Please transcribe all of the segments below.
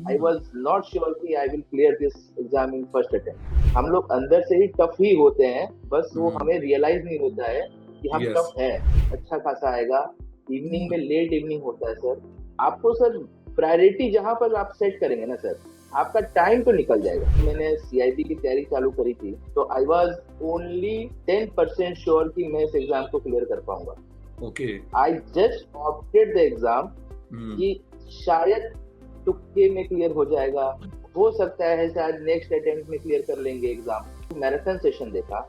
I was not sure कि I will clear this exam in first attempt. हम लोग अंदर से ही टफ ही होते हैं, बस वो हमें रियलाइज नहीं होता है कि हम यस टफ है। अच्छा खासा आएगा, इवनिंग में लेट इवनिंग होता है सर। आपको सर प्रायोरिटी जहां पर आप सेट करेंगे ना सर, आपका टाइम तो निकल जाएगा। मैंने सीआईबी की तैयारी चालू करी थी, तो आई वॉज ओनली 10% श्योर कि मैं इस एग्जाम को क्लियर कर पाऊंगा। Okay I just opted the exam कि शायद तुक्के में क्लियर हो जाएगा, हो सकता है शायद नेक्स्ट अटेम्प्ट में क्लियर कर लेंगे एग्जाम। मैराथन सेशन देखा,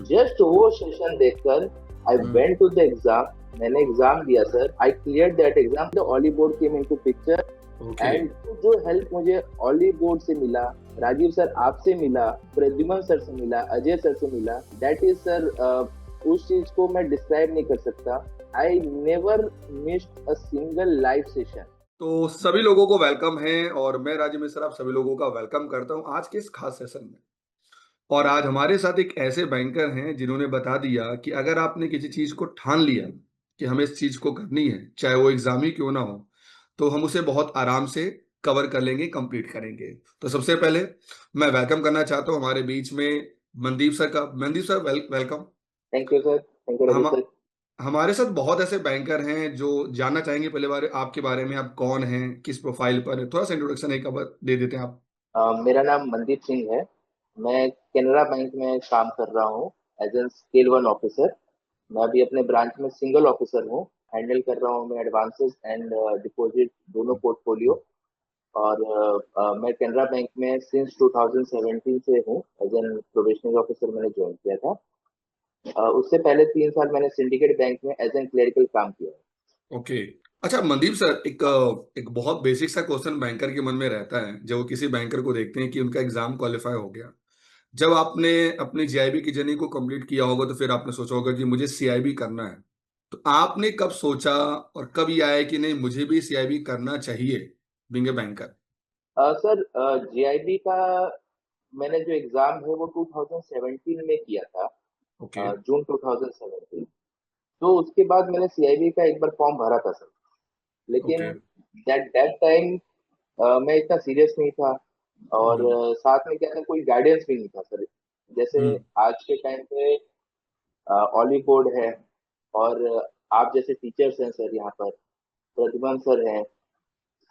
जस्ट वो सेशन देखकर I went to the exam. मैंने एग्जाम दिया sir, I clear that exam. The Oliveboard came into picture and जो हेल्प मुझे ऑली बोर्ड से मिला, राजीव सर आपसे मिला, प्रद्युमन सर से मिला, अजय सर से मिला, दैट इज सर उस चीज को मैं डिस्क्राइब नहीं कर सकता। I never missed a single live session. तो सभी लोगों को वेलकम है और मैं राजीव मिश्रा आप सभी लोगों का वेलकम करता हूं आज के इस खास सेशन में। और आज हमारे साथ एक ऐसे बैंकर हैं जिन्होंने बता दिया कि अगर आपने किसी चीज को ठान लिया कि हमें इस चीज को करनी है, चाहे वो एग्जाम ही क्यों ना हो, तो हम उसे बहुत आराम से कवर कर लेंगे, कंप्लीट करेंगे। तो सबसे पहले मैं वेलकम करना चाहता हूं हमारे बीच में मनदीप सर का। Mandeep sir welcome. Thank you sir, thank you हम राजीव सर। हमारे साथ बहुत ऐसे बैंकर हैं जो जानना चाहेंगे पहले बारे आपके बारे में, आप कौन हैं, किस प्रोफाइल पर, थोड़ा सा इंट्रोडक्शन एक बार दे देते हैं आप। मेरा नाम मनदीप सिंह है। मैं कैनरा बैंक में काम कर रहा हूँ as an scale one officer. मैं अभी अपने ब्रांच में सिंगल ऑफिसर हूँ। हैंडल कर रहा हूँ मैं एडवांसेस एंड डिपॉजिट दोनों पोर्टफोलियो। और मैं कैनरा बैंक में सिंस 2017 से हूँ, एज एन प्रोबेशनरी ऑफिसर मैंने ज्वाइन किया था। उससे पहले 3 साल मैंने सिंडिकेट बैंक में एज एन क्लेरिकल काम किया है। ओके। अच्छा मनदीप सर, एक बहुत बेसिक सा क्वेश्चन बैंकर के मन में रहता है जब वो किसी बैंकर को देखते हैं कि उनका एग्जाम क्वालिफाई हो गया। जब आपने अपनी जीआईबी की जर्नी को कंप्लीट किया होगा तो फिर आपने सोचा होगा कि मुझे सीआईबी करना है। तो आपने कब सोचा और कब ये आया कि नहीं मुझे भी सीआईबी करना चाहिए being a banker? Sir GIB का मैंने जो एग्जाम है वो 2017 में किया था, ओके जून 2017। तो उसके बाद मैंने सीआईबी का एक बार फॉर्म भरा था सर, लेकिन ओके दैट दैट टाइम मैं इतना सीरियस नहीं था। और साथ में क्या था, कोई गाइडेंस भी नहीं था सर। जैसे हम्म आज के टाइम पे ऑली बोर्ड है, और आप जैसे टीचर्स हैं सर यहाँ पर, प्रतिभा सर हैं,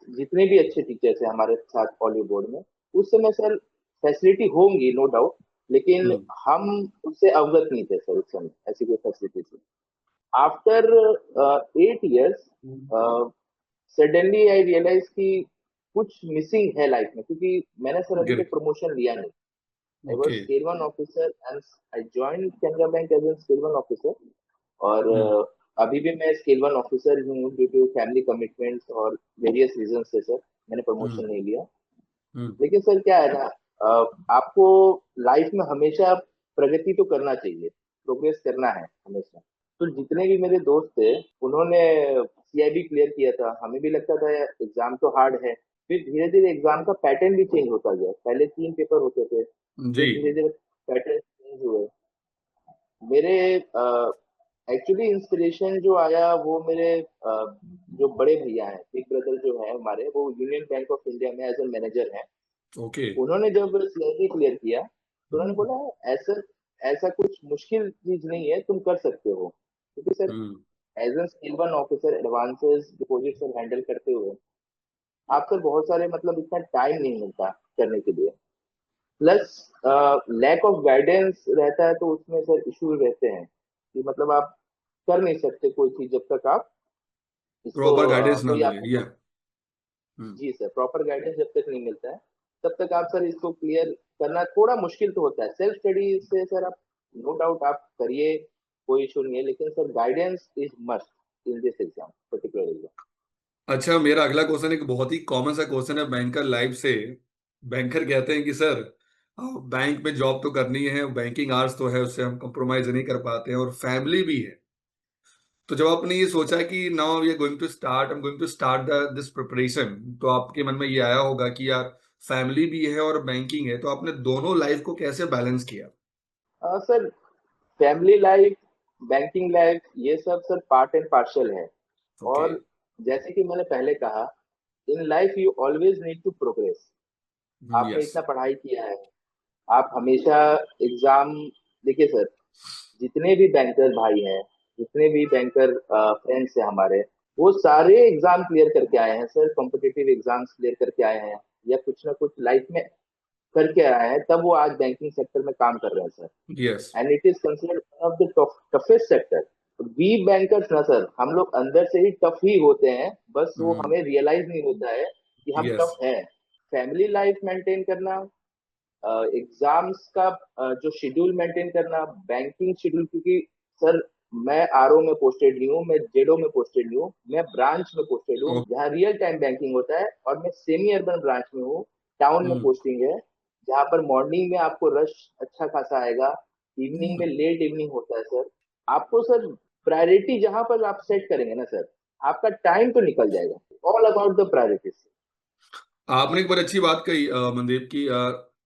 जितने भी अच्छे टीचर्स हैं हमारे साथ ऑली बोर्ड में। उस समय सर फैसिलिटी होंगी नो डाउट, लेकिन हम्म हम उससे अवगत नहीं थे सर उस समय, ऐसी कोई फैसिलिटी थी। After 8 years suddenly I realise कि कुछ मिसिंग है लाइफ में, क्योंकि मैंने सर अभी तक ग्रेट प्रमोशन लिया नहीं। I was okay scale one officer and I join Canara bank as an scale one officer. और हम्म अभी भी मैं स्केल वन ऑफिसर हूँ, ड्यू टू फैमिली कमिटमेंट्स और वेरियस रीजन से सर मैंने प्रमोशन हम्म नहीं लिया। हम्म लेकिन सर क्या है ना, आपको लाइफ में हमेशा प्रगति तो करना चाहिए, प्रोग्रेस करना है हमेशा। तो जितने भी मेरे दोस्त थे उन्होंने सीआईबी क्लियर किया था, हमें भी लगता था एग्जाम तो हार्ड है। फिर धीरे धीरे एग्जाम का पैटर्न भी चेंज होता गया, पहले 3 पेपर होते थे, जी फिर धीरे धीरे पैटर्न चेंज हुए। मेरे एक्चुअली इंस्पिरेशन जो आया वो मेरे जो बड़े भैया हैं, बिग ब्रदर जो है हमारे, वो यूनियन बैंक ऑफ इंडिया में एज ए मैनेजर हैं। ओके उन्होंने जब सीआईबी क्लियर किया तो उन्होंने बोला ऐसा ऐसा कुछ मुश्किल चीज नहीं है, तुम कर सकते हो। क्योंकि सर हम्म as an skill one officer advances deposit सब हैंडल करते हुए आप सर बहुत सारे मतलब इतना टाइम नहीं मिलता करने के लिए। प्लस लैक ऑफ गाइडेंस रहता है, तो उसमें सर इशू रहते हैं कि मतलब आप कर नहीं सकते कोई चीज जब तक आप इसको प्रॉपर गाइडेंस ना कोई मिले आपको। या हम्म जी सर, प्रॉपर गाइडेंस जब तक नहीं मिलता है तब तक आप सर इसको क्लियर करना थोड़ा मुश्किल तो होता है। सेल्फ स्टडी से सर आप नो डाउट आप करिए, कोई इशू नहीं है, लेकिन sir guidance is must in this exam, particular exam. अच्छा, मेरा अगला क्वेश्चन एक बहुत ही कॉमन सा क्वेश्चन है बैंकर लाइफ से। बैंकर कहते हैं कि सर बैंक में जॉब तो करनी है, बैंकिंग आवर्स तो है, उससे हम कॉम्प्रोमाइज नहीं कर पाते हैं और फैमिली भी है। तो जब आपने ये सोचा कि now we are going to start, I am going to start the this preparation, तो आपके मन में ये आया होगा कि यार फैमिली भी है और बैंकिंग है, तो आपने दोनों लाइफ को कैसे बैलेंस किया? Sir family life, banking life, ये सब सर पार्ट एंड पार्शल है। ओके और जैसे कि मैंने पहले कहा in life you always need to progress. आपने यस, इतना पढ़ाई किया है, आप हमेशा एग्जाम, देखिए सर, जितने भी बैंकर भाई हैं, जितने भी बैंकर फ्रेंड्स हैं हमारे, वो सारे एग्जाम क्लियर करके आए हैं सर, कॉम्पिटिटिव एग्जाम्स क्लियर करके आए हैं, या कुछ ना कुछ लाइफ में करके आए हैं, तब वो आज बैंकिंग सेक्टर में काम कर रहे हैं sir. Yes, and it is considered one of the toughest sector. We bankers ना सर, हम लोग अंदर से ही टफ ही होते हैं, बस वो हमें रियलाइज नहीं होता है कि हम यस। टफ हैं। फैमिली लाइफ मेंटेन करना, एग्जाम्स का जो शेड्यूल मेंटेन करना, बैंकिंग शेड्यूल, क्योंकि सर मैं आरओ में पोस्टेड नहीं हूँ, मैं जेडो में पोस्टेड नहीं हूँ, मैं ब्रांच में पोस्टेड हूँ ओ, जहाँ रियल टाइम बैंकिंग होता है, और मैं सेमी अर्बन ब्रांच में हूँ, टाउन में हम्म, पोस्टिंग है, जहाँ पर मॉर्निंग में आपको रश अच्छा खासा आएगा, इवनिंग में लेट इवनिंग होता है सर। आपको सर प्रायोरिटी जहां पर आप सेट करेंगे ना सर, आपका टाइम तो निकल जाएगा। All about the priorities. आपने एक बड़ी अच्छी बात कही मनदीप की,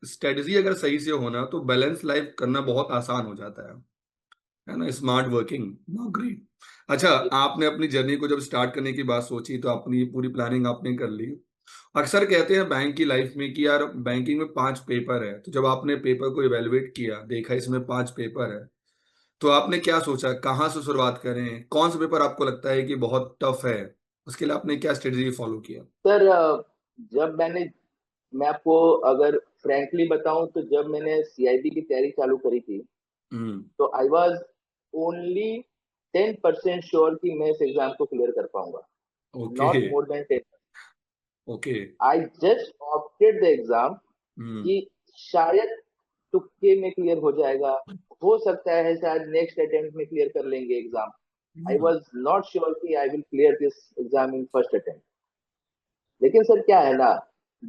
स्ट्रेटजी अगर सही से हो ना तो बैलेंस लाइफ करना बहुत आसान हो जाता है ना? Smart working, no great. अच्छा, आपने अपनी जर्नी को जब स्टार्ट करने की बात सोची तो अपनी पूरी प्लानिंग आपने कर ली। अक्सर कहते हैं बैंक की लाइफ में कि यार बैंकिंग में 5 पेपर है, तो जब आपने पेपर को इवैल्यूएट किया, देखा इसमें 5 पेपर है, तो आपने क्या सोचा कहाँ से शुरुआत करें? कौन सा पेपर आपको लगता है कि बहुत टफ है? उसके लिए आपने क्या स्ट्रेटजी फॉलो किया? सर जब मैं आपको अगर फ्रैंकली बताऊं, तो जब मैंने सीआईबी की तैयारी चालू करी थी, हुँ, तो आई वाज ओनली 10% श्योर कि मैं इस एग्जाम को क्लियर कर पाऊंगा, okay, not more than 10। Okay, I just opted the exam hmm, कि शायद तुक्के में क्लियर हो जाएगा, हो सकता है शायद नेक्स्ट अटेम्प्ट में क्लियर कर लेंगे exam. I hmm, was not sure कि I will clear this exam in first attempt. लेकिन सर क्या है ना,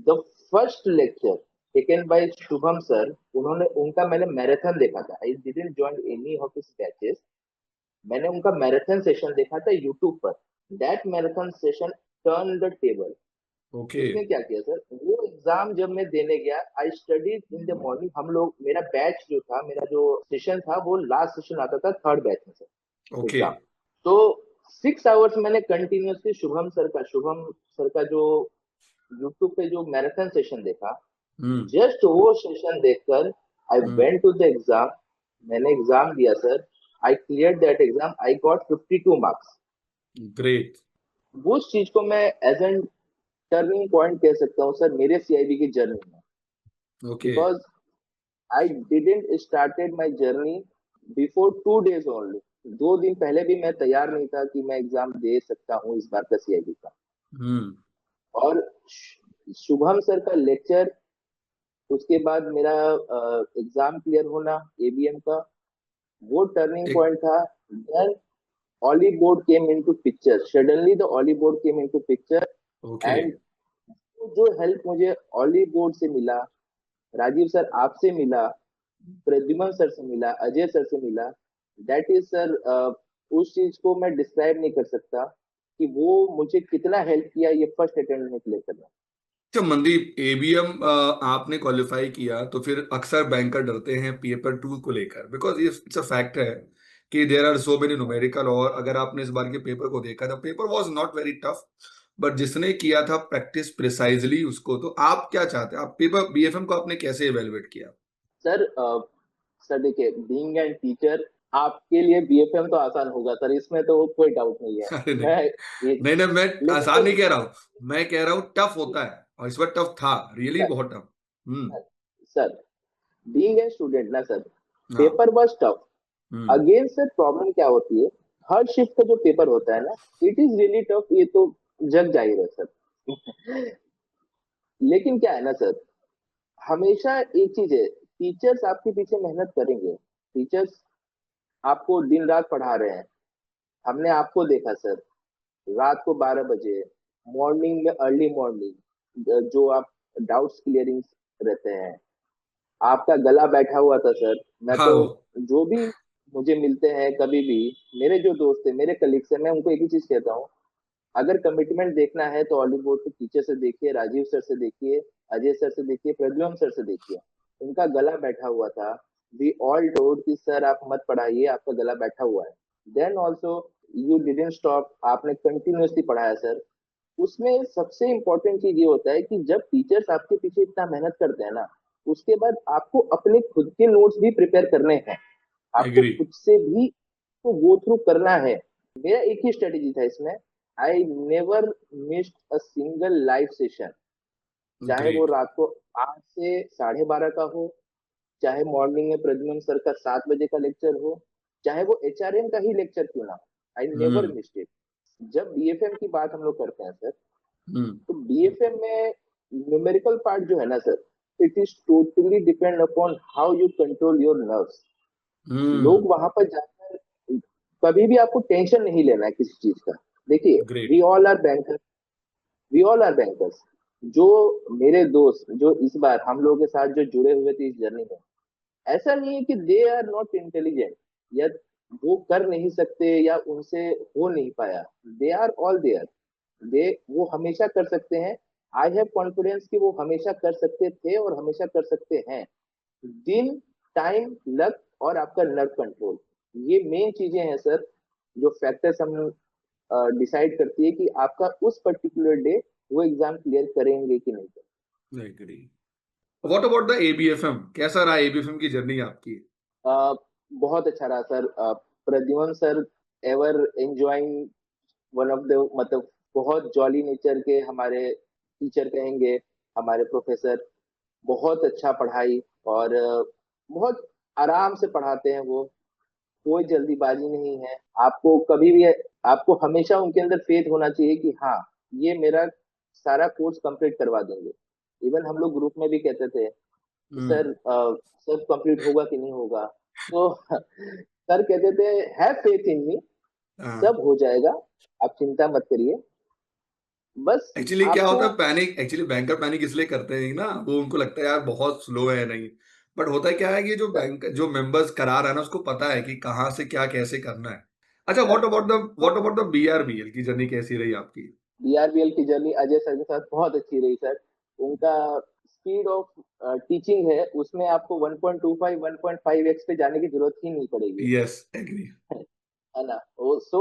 the first lecture taken by Shubham sir, उन्होंने उनका मैंने मैराथन देखा था। I didn't join any of his batches, मैंने उनका मैराथन सेशन देखा था यूट्यूब पर। That marathon session turn the table. Okay, उसने क्या किया सर, वो एग्जाम जब मैं देने गया, I studied in the morning. हम लोग, मेरा बैच जो था, मेरा जो सेशन था, वो लास्ट सेशन आता था थर्ड बैच में सर ओके, एग्जाम। तो 6 आवर्स मैंने कंटिन्यूअसली शुभम सर का जो यूट्यूब पे जो मैराथन सेशन देखा। हुँ, जस्ट वो सेशन देखकर आई हुँ, वेंट टू द एग्जाम। मैंने एग्जाम दिया sir, I clear that exam, I got 52 marks. Great, उस चीज को मैं एज एन टर्निंग पॉइंट कह सकता हूँ सर, मेरे सीआईबी की जर्नी में। Okay, because I didn't started my journey before 2 days only. 2 दिन पहले भी मैं तैयार नहीं था कि मैं एग्जाम दे सकता हूँ इस बार का सीआईबी का। हुँ, और शुभम सर का लेक्चर, उसके बाद मेरा एग्जाम क्लियर होना एबीएम का, वो टर्निंग एक पॉइंट था। Then Oliveboard came into picture, suddenly the Oliveboard came into picture. Okay, and जो हेल्प मुझे ऑली बोर्ड से मिला, राजीव सर आपसे मिला, प्रद्युमन सर से मिला, अजय सर से मिला, दैट इज सर, उस चीज को मैं डिस्क्राइब नहीं कर सकता कि वो मुझे कितना हेल्प किया ये फर्स्ट अटेम्प्ट में क्लियर करना। अच्छा मनदीप, एबीएम आपने क्वालिफाई किया तो फिर अक्सर बैंकर डरते हैं पेपर 2 को लेकर, बिकॉज़ ये इट्स अ फैक्ट है कि there are so many numerical, और अगर आपने इस बार के पेपर को देखा तो paper was not very tough, but जिसने किया था प्रैक्टिस प्रिसाइज़ली उसको, तो आप क्या चाहते हैं? आप पेपर बीएफएम को आपने कैसे इवैल्यूएट किया? सर सर देखिए, बीइंग एन टीचर, आपके लिए बीएफएम तो आसान होगा सर, इसमें तो कोई डाउट नहीं है। अरे नहीं, मैं ये, नहीं, नहीं, मैं लेकिन आसान सर, नहीं कह रहा हूँ, मैं कह रहा हूँ टफ होता है और इस बार टफ था, रियली सर बहुत tough. Hmm, sir sir being a student ना सर, हाँ, paper was tough. Hmm, again sir, problem क्या होती है, हर शिफ्ट का जो पेपर होता है ना, इट इज रियली टफ, ये तो जग जाहिर है सर। लेकिन क्या है ना सर, हमेशा एक चीज है, टीचर्स आपके पीछे मेहनत करेंगे। टीचर्स आपको दिन रात पढ़ा रहे हैं। हमने आपको देखा सर, रात को 12 बजे, मॉर्निंग में अर्ली मॉर्निंग, जो आप डाउट्स क्लियरिंग रहते हैं, आपका गला बैठा हुआ था सर। मैं हाँ, तो, वो जो भी मुझे मिलते हैं कभी भी, मेरे जो दोस्त है, मेरे कलीग्स है, मैं उनको एक ही चीज कहता हूँ, अगर कमिटमेंट देखना है तो हॉलीवुड के टीचर से देखिए, राजीव सर से देखिए, अजय सर से देखिए, प्रद्युम्न सर से देखिए। उनका गला बैठा हुआ था। वी ऑल टोल्ड कि सर आप मत पढ़ाइए, आपका गला बैठा हुआ है। Then also you didn't stop, आपने कंटिन्यूअसली पढ़ाया सर। उसमें सबसे इम्पोर्टेंट चीज ये होता है कि जब टीचर्स आपके पीछे इतना मेहनत करते हैं ना, उसके बाद आपको अपने खुद के नोट्स भी प्रिपेयर करने हैं, आपको एग्री। खुद से भी तो गो थ्रू करना है। मेरा एक ही स्ट्रेटेजी था इसमें, I never missed a single live session, चाहे वो ग्रेट। रात को 8 से 12:30 का हो, चाहे मॉर्निंग में प्रद्युमन सर का 7 बजे का लेक्चर हो, चाहे वो एचआरएम का ही लेक्चर क्यों ना, I never hmm. Missed it. जब बीएफएम की बात हम लोग करते हैं सर, हम्म। तो बीएफएम में न्यूमेरिकल पार्ट जो है ना sir, it is totally depend upon how you control your nerves. लोग हम्म। वहां पर जाकर कभी भी आपको टेंशन नहीं लेना है किसी चीज का। देखिए, great. We all are bankers, we all are bankers. जो मेरे दोस्त जो इस बार हम लोगों के साथ जो जुड़े हुए थे इस जर्नी में, ऐसा नहीं है कि दे आर नॉट इंटेलिजेंट या वो कर नहीं सकते या उनसे हो नहीं पाया। दे आर ऑल देयर, दे वो हमेशा कर सकते हैं। आई हैव कॉन्फिडेंस कि वो हमेशा कर सकते थे और हमेशा कर सकते हैं। दिन, टाइम, लक और आपका नर्व कंट्रोल, ये मेन चीजें हैं सर, जो फैक्टर्स हम डिसाइड करती है कि आपका उस पर्टिकुलर डे वो एग्जाम क्लियर करेंगे कि नहीं करेंगे। Agree. What about the ABFM, कैसा रहा एबीएफएम की जर्नी आपकी? अ, बहुत अच्छा रहा sir. Pradyuman sir ever enjoying one of the, मतलब बहुत जॉली नेचर के हमारे टीचर कहेंगे, हमारे प्रोफेसर। बहुत अच्छा पढ़ाई और बहुत आराम से पढ़ाते हैं वो, कोई जल्दीबाजी नहीं है। आपको कभी भी, आपको हमेशा उनके अंदर फेथ होना चाहिए कि हाँ, ये मेरा सारा कोर्स कंप्लीट करवा देंगे। इवन हम लोग ग्रुप में भी कहते थे कि हम्म। सर सब कंप्लीट होगा कि नहीं होगा, तो सर कहते थे हैव फेथ इन मी, हाँ। सब हो जाएगा, आप चिंता मत करिए, बस एक्चुअली क्या आपको। होता है, पैनिक, एक्चुअली बैंकर पैनिक इसलिए करते हैं ना, वो उनको लगता है यार बहुत स्लो है नहीं। बट होता है क्या है कि जो सर, बैंक जो मेंबर्स करा रहा है ना, उसको पता है कि कहाँ से क्या कैसे करना है। अच्छा, तो व्हाट अबाउट द बीआरबीएल की जर्नी कैसी रही आपकी? बीआरबीएल की जर्नी अजय सर के साथ बहुत अच्छी रही सर। उनका स्पीड ऑफ टीचिंग है, उसमें आपको 1.25 1.5x पे जाने की जरूरत ही नहीं पड़ेगी। Yes, agree. है ना, सो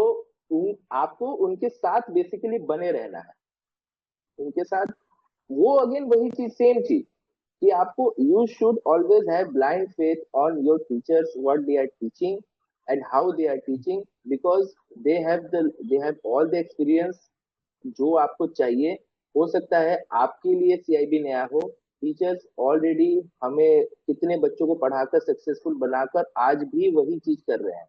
आपको उनके साथ बेसिकली बने रहना है, उनके साथ। वो अगेन वही चीज, सेम चीज कि आपको you should always have blind faith on your teachers, what they are teaching and how they are teaching, because they have all the experience जो आपको चाहिए। हो सकता है आपके लिए सीआईबी नया हो, टीचर्स ऑलरेडी हमें कितने बच्चों को पढ़ाकर सक्सेसफुल बनाकर आज भी वही चीज कर रहे हैं।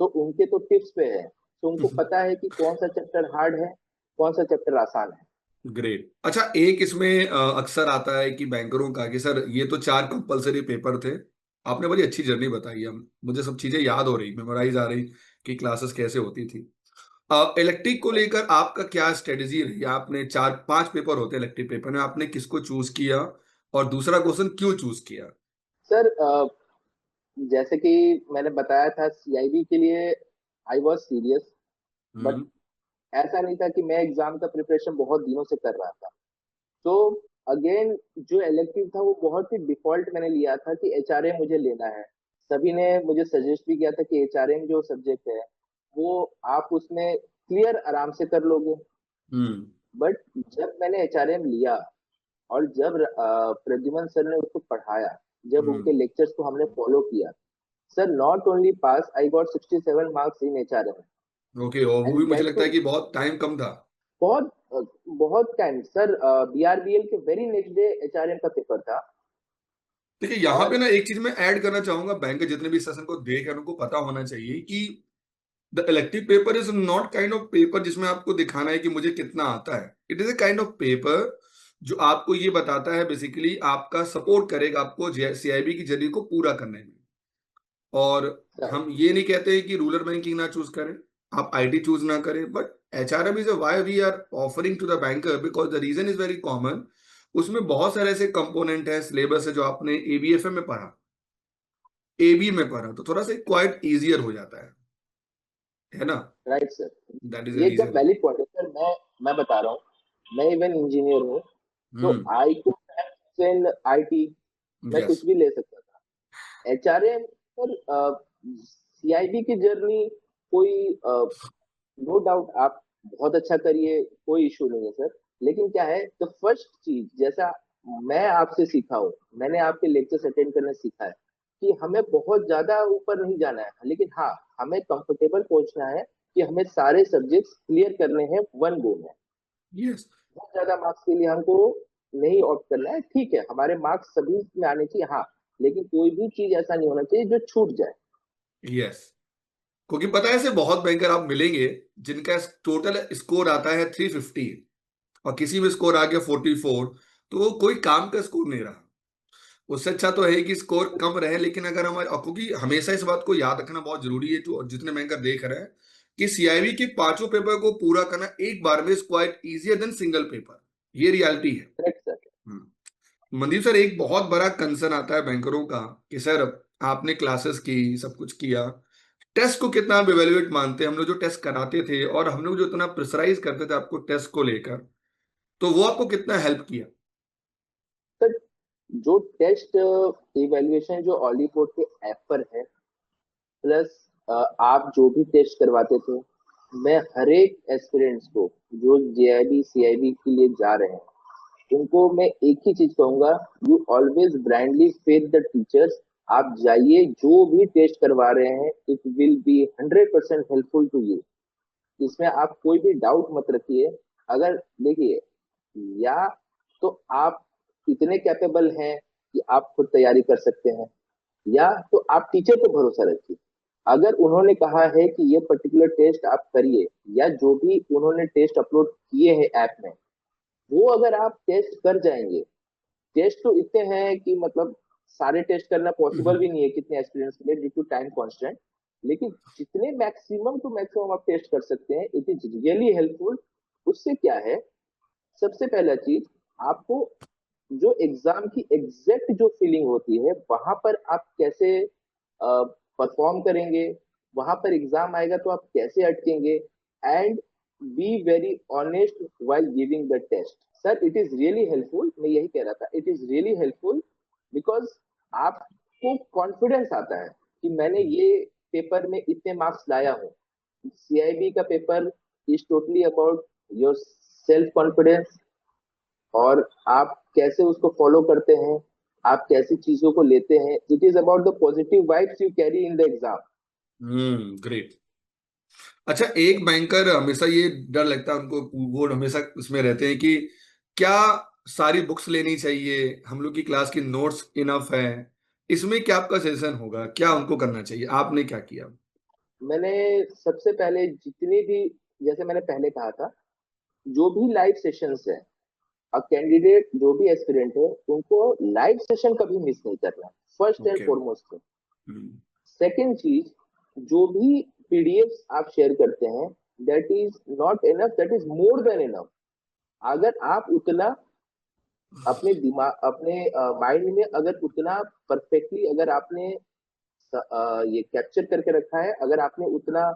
तो उनके तो टिप्स पे है, तो उनको पता है कि कौन सा चैप्टर हार्ड है, कौन सा चैप्टर आसान है। ग्रेट। अच्छा, एक इसमें अक्सर आता है कि बैंकरों का कि सर ये तो 4 कंपलसरी पेपर थे। आपने बड़ी अच्छी जर्नी बताई है, मुझे सब चीजें याद हो रही, मेमोराइज आ रही कि क्लासेस कैसे होती थी। इलेक्ट्रिक को लेकर आपका क्या स्ट्रेटेजी रही? आपने 4-5 पेपर होते हैं इलेक्ट्रिक पेपर में, आपने किसको चूज किया और दूसरा क्वेश्चन क्यों चूज किया? सर, जैसे कि मैंने बताया था, सीआईबी के लिए आई वॉज सीरियस, बट हम्म। ऐसा नहीं था कि मैं एग्जाम का प्रिपरेशन बहुत दिनों से कर रहा था। तो अगेन, जो इलेक्टिव था वो बहुत ही डिफॉल्ट मैंने लिया था कि एचआरएम मुझे लेना है। सभी ने मुझे सजेस्ट भी किया था कि एचआरएम जो सब्जेक्ट है वो आप उसमें क्लियर आराम से कर लोगे। हम्म। बट जब मैंने एचआरएम लिया और जब प्रद्युमन सर ने उसको पढ़ाया, जब हम्म। उनके लेक्चर्स को हमने फॉलो किया, sir not only pass, I got 67 marks in HRM. Okay, और वो एंड भी मुझे दैट लगता है टू कि बहुत टाइम कम था। बहुत बहुत टाइम सर। बीआरबीएल के वेरी नेक्स्ट डे एचआरएम का पेपर था। देखिए यहाँ पे और ना एक चीज मैं ऐड करना चाहूंगा, बैंक के जितने भी सेशन को देख रहे हैं उनको पता होना चाहिए कि the elective paper is not kind of paper जिसमें आपको दिखाना है कि मुझे कितना आता है। It is a kind of paper जो आपको ये बताता है, बेसिकली आपका सपोर्ट करेगा आपको सीआईबी की जर्नी को पूरा करने में। और सर, हम ये नहीं कहते हैं कि रूरल बैंकिंग ना चूज करें, आप आईटी चूज ना करें, but HRM is why we are offering to the banker, because the reason is very common. उसमें बहुत सारे ऐसे कंपोनेंट है, सिलेबस है जो आपने एबीएफएम में पढ़ा, एबी में पढ़ा, तो थोड़ा सा क्वाइट इजियर हो जाता है ना? Right sir, that is the ये एकदम रीजन। वैलिड पॉइंट है सर। मैं बता रहा हूँ, मैं इवन इंजीनियर हूँ, तो हम्म। आई कुड इन आईटी, मैं यस। कुछ भी ले सकता था। एचआरएम पर सीआईबी की जर्नी, कोई नो डाउट, आप बहुत अच्छा करिए, कोई इशू नहीं है सर। लेकिन क्या है, द फर्स्ट चीज जैसा मैं आपसे सीखा हूँ, मैंने आपके लेक्चर्स अटेंड करने सीखा है कि हमें बहुत ज्यादा ऊपर नहीं जाना है, लेकिन हाँ, हमें कंफर्टेबल पहुंचना है कि हमें सारे सब्जेक्ट्स क्लियर करने हैं वन गो में। यस। बहुत ज्यादा मार्क्स के लिए हमको नहीं ऑप्ट करना है। ठीक है, हमारे मार्क्स सभी में आने चाहिए, हाँ, लेकिन कोई भी चीज ऐसा नहीं होना चाहिए जो छूट जाए। यस, क्योंकि पता है ऐसे बहुत बैंकर आप मिलेंगे जिनका टोटल स्कोर आता है 350 और किसी में स्कोर आ गया 44, तो वो कोई काम का स्कोर नहीं रहा। उससे अच्छा तो है कि स्कोर कम रहे, लेकिन अगर हमारे, और क्योंकि हमेशा इस बात को याद रखना बहुत जरूरी है, जो जितने बैंकर देख रहे हैं, कि सीआईबी के पांचों पेपर को पूरा करना एक बार में is quite easier than single paper. ये रियलिटी है। Correct sir. मनदीप सर, एक बहुत बड़ा कंसर्न आता है बैंकरों का कि सर आपने क्लासेस की, सब कुछ किया, टेस्ट को कितना आप इवेल्युएट मानते हैं? हम लोग जो टेस्ट कराते थे और हम लोग जो इतना प्रेशराइज करते थे आपको टेस्ट को लेकर, तो वो आपको कितना हेल्प किया? सर, जो टेस्ट इवेल्युएशन जो ऑलीपोर्ट के ऐप पर है, प्लस आप जो भी टेस्ट करवाते थे, मैं हर एक एस्पिरेंट्स को जो जेआईबी सीआईबी के लिए जा रहे हैं, उनको मैं एक ही चीज कहूंगा, you always blindly faith the teachers. आप जाइए, जो भी टेस्ट करवा रहे हैं, it will be 100% helpful to you. इसमें आप कोई भी डाउट मत रखिए। अगर देखिए, या तो आप इतने कैपेबल हैं कि आप खुद तैयारी कर सकते हैं, या तो आप टीचर पे भरोसा रखिए। अगर उन्होंने कहा है कि ये पर्टिकुलर टेस्ट आप करिए, या जो भी उन्होंने टेस्ट अपलोड किए हैं ऐप में, वो अगर आप टेस्ट कर जाएंगे, टेस्ट तो इतने हैं कि मतलब सारे टेस्ट करना पॉसिबल भी नहीं है कितने एस्पिरेंट्स के लिए, ड्यू टू टाइम कॉन्स्टेंट। लेकिन जितने मैक्सिमम टू मैक्सिमम आप टेस्ट कर सकते हैं, इट इज रियली हेल्पफुल। उससे क्या है, सबसे पहला चीज, आपको जो एग्जाम की एग्जैक्ट जो फीलिंग होती है, वहां पर आप कैसे परफॉर्म करेंगे, वहां पर एग्जाम आएगा तो आप कैसे अटकेंगे, and be very honest while giving the test. Sir, it is really helpful, मैं यही कह रहा था, it is really helpful, because आपको कॉन्फिडेंस आता है कि मैंने ये पेपर में इतने मार्क्स लाया हूँ। सीआईबी का paper is totally about your self confidence, और आप कैसे उसको फॉलो करते हैं, आप कैसी चीजों को लेते हैं। It is about the positive vibes you carry in the exam. Great. अच्छा, एक बैंकर हमेशा ये डर लगता है उनको, वो हमेशा उसमें रहते हैं कि क्या सारी बुक्स लेनी चाहिए, हम लोग की क्लास की नोट्स इनफ है? इसमें क्या आपका सजेशन होगा, क्या उनको करना चाहिए? आपने क्या किया? मैंने सबसे पहले जितनी भी, जैसे मैंने पहले कहा था, जो भी लाइव सेशंस है, अ कैंडिडेट जो भी एस्पिरेंट है, उनको लाइव सेशन कभी मिस नहीं करना, first and okay. Foremost thing. Second चीज, जो भी पीडीएफ आप शेयर करते हैं, that is not enough, that is more than enough. अगर आप उतना अपने दिमाग, अपने माइंड में अगर उतना परफेक्टली अगर आपने ये कैप्चर करके रखा है, अगर आपने उतना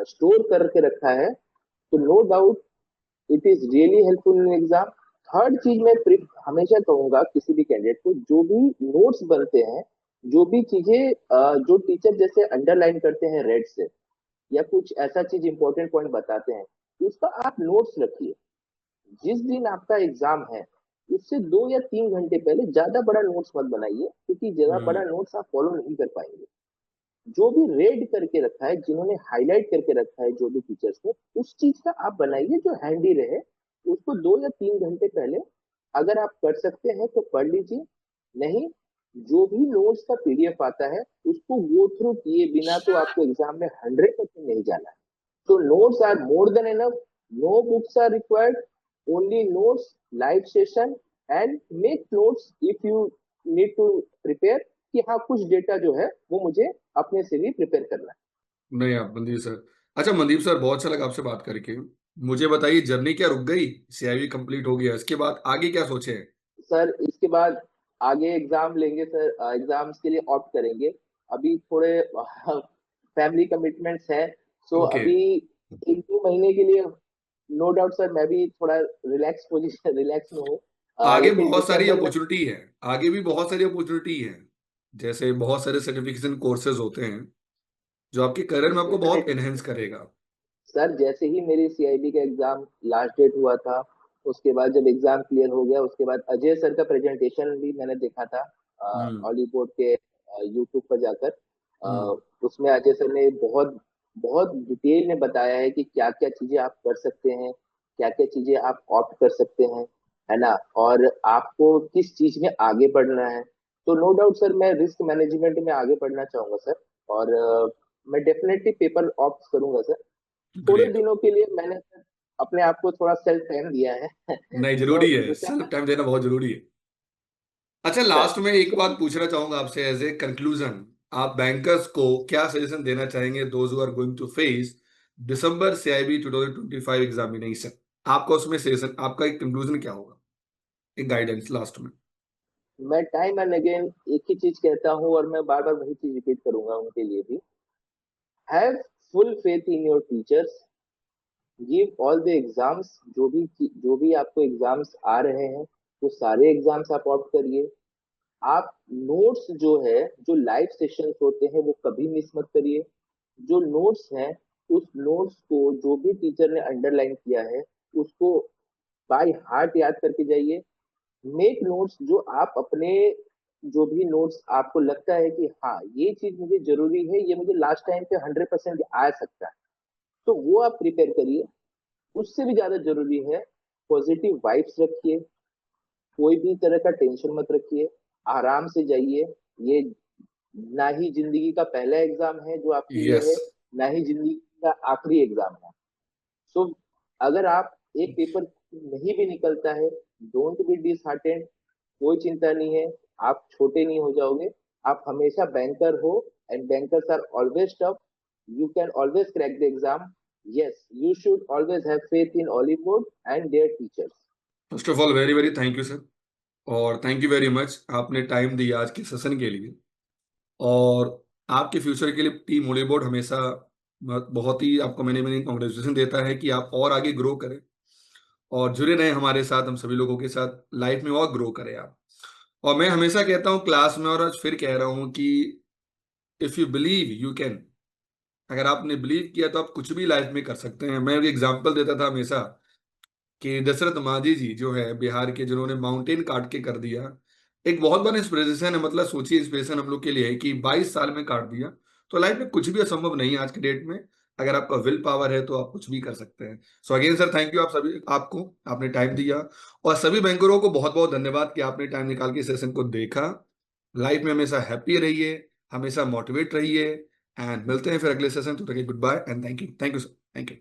स्टोर करके रखा है, तो no doubt it is really helpful in exam. Third चीज, मैं हमेशा कहूंगा किसी भी कैंडिडेट को, जो भी नोट्स बनते हैं, जो भी चीजें जो टीचर जैसे अंडरलाइन करते हैं रेड से, या कुछ ऐसा चीज इंपॉर्टेंट पॉइंट बताते हैं, उसका आप नोट्स रखिए। जिस दिन आपका एग्जाम है, उससे 2 या 3 घंटे पहले ज्यादा बड़ा नोट्स मत बनाइए, क्योंकि ज्यादा बड़ा नोट्स आप फॉलो नहीं कर पाएंगे। जो भी रेड करके रखा है, जिन्होंने हाईलाइट करके रखा है जो भी टीचर्स ने, उस चीज का आप बनाइए जो हैंडी रहे। उसको 2 या 3 घंटे पहले अगर आप कर सकते हैं तो पढ़ लीजिए। नहीं, जो भी नोट्स का पीडीएफ आता है, उसको गो थ्रू किए बिना तो आपको एग्जाम में 100% नहीं जाना है। So notes are more than enough. No books are required. Only notes, live session, and make notes if you need to prepare कि हाँ, कुछ डेटा जो है वो मुझे अपने से भी प्रिपेयर करना है। नहीं, आप मनदीप सर, अच्छा मनदीप सर, बहुत अच्छा लगा आपसे बात करके। मुझे बताइए, जर्नी क्या रुक गई? सीआईबी कंप्लीट हो गया, इसके बाद आगे क्या सोचे हैं? सर, इसके बाद आगे एग्जाम लेंगे सर, एग्जाम्स के लिए ऑप्ट करेंगे। अभी थोड़े फैमिली कमिटमेंट्स हैं, सो ओके। अभी 1-2 महीने के लिए नो डाउट सर, मैं भी थोड़ा रिलैक्स पोजिशन रिलैक्स में हूँ। आगे लेकिन बहुत सारी दिसंबर में, अपॉर्चुनिटी है, आगे भी बहुत सारी अपॉर्चुनिटी है। जैसे बहुत सारे सर्टिफिकेशन कोर्सेज होते हैं जो आपके करियर में आपको बहुत डेफिनेटली एनहेंस करेगा। सर जैसे ही मेरी सीआईबी का एग्जाम लास्ट डेट हुआ था, उसके बाद जब एग्जाम क्लियर हो गया, उसके बाद अजय सर का प्रेजेंटेशन भी मैंने देखा था हम्म। ऑली बोर्ड के यूट्यूब पर जाकर। हम्म। उसमें अजय सर ने बहुत बहुत डिटेल में बताया है कि क्या क्या चीजें आप कर सकते हैं, क्या क्या चीजें आप ऑप्ट कर सकते हैं, है ना, और आपको किस चीज में आगे बढ़ना है। तो नो डाउट सर, मैं रिस्क मैनेजमेंट में आगे बढ़ना चाहूंगा सर, और मैं डेफिनेटली पेपर ऑप्ट करूंगा सर। थोड़े ग्रेट। दिनों के लिए मैंने अपने आप को थोड़ा सेल्फ टाइम दिया है। नहीं, तो जरूरी है, दो चार सेल्फ टाइम देना बहुत जरूरी है। अच्छा, सर, लास्ट में एक तो बात पूछना चाहूंगा आपसे एज ए कंक्लूजन। आप बैंकर्स को क्या सजेशन देना चाहेंगे, those who are going to face December CIB 2025 examination? आपका उसमें सजेशन, आपका एक कंक्लूजन क्या होगा, एक गाइडेंस लास्ट में? मैं टाइम एंड अगेन एक ही चीज कहता हूँ, और मैं बार बार वही चीज रिपीट करूंगा उनके लिए भी। Have full faith in your teachers, give all the exams, जो भी आपको एग्जाम्स आ रहे हैं, वो सारे एग्जाम्स आप ऑप्ट करिए। आप नोट्स जो है, जो लाइव सेशंस होते हैं, वो कभी मिस मत करिए। जो नोट्स हैं, उस नोट्स को जो भी टीचर ने अंडरलाइन किया है, उसको बाय हार्ट याद करके जाइए। मेक नोट्स जो आप अपने, जो भी नोट्स आपको लगता है कि हाँ ये चीज मुझे जरूरी है, ये मुझे लास्ट टाइम पे 100% आ सकता है, तो वो आप प्रिपेयर करिए। उससे भी ज्यादा जरूरी है, पॉजिटिव वाइब्स रखिए, कोई भी तरह का टेंशन मत रखिए, आराम से जाइए। ये ना ही जिंदगी का पहला एग्जाम है जो आपके लिए यस। है, ना ही जिंदगी का आखिरी एग्जाम है। सो अगर आप एक पेपर नहीं भी निकलता है, डोंट बी डिसहार्टेंड, कोई चिंता नहीं है, आप छोटे नहीं हो जाओगे। आप हमेशा बैंकर हो, and bankers are always tough, you can always crack the exam. Yes, you should always have faith in Oliveboard and their teachers. First of all very very thank you sir, और thank you very much, आपने time दिया आज के session के लिए। और आपके future के लिए टीम हॉली बोर्ड हमेशा बहुत ही आपको मैंने मैंने कॉन्ग्रेचुलेशन देता है कि आप और आगे ग्रो करें और जुड़े रहें हमारे साथ, हम सभी लोगों के साथ लाइफ में और ग्रो करें आप। और मैं हमेशा कहता हूँ क्लास में, और आज फिर कह रहा हूँ कि if you believe you can. अगर आपने बिलीव किया तो आप कुछ भी लाइफ में कर सकते हैं। मैं एक एग्जांपल देता था हमेशा कि दशरथ मांझी जी जो है बिहार के, जिन्होंने माउंटेन काट के कर दिया, एक बहुत बड़ा इंस्पिरेशन है। मतलब सोचिए, इंस्पिरेशन हम लोग के लिए है कि 22 साल में काट दिया। तो लाइफ में कुछ भी असंभव नहीं है आज के डेट में। अगर आपका विल पावर है तो आप कुछ भी कर सकते हैं। So again sir, thank you आप सभी, आपको आपने टाइम दिया। और सभी बैंकरों को बहुत बहुत धन्यवाद कि आपने टाइम निकाल के सेशन को देखा। लाइफ में हमेशा हैप्पी रहिए, हमेशा मोटिवेट रहिए, एंड मिलते हैं फिर अगले सेशन। तो good bye and thank you sir, thank you.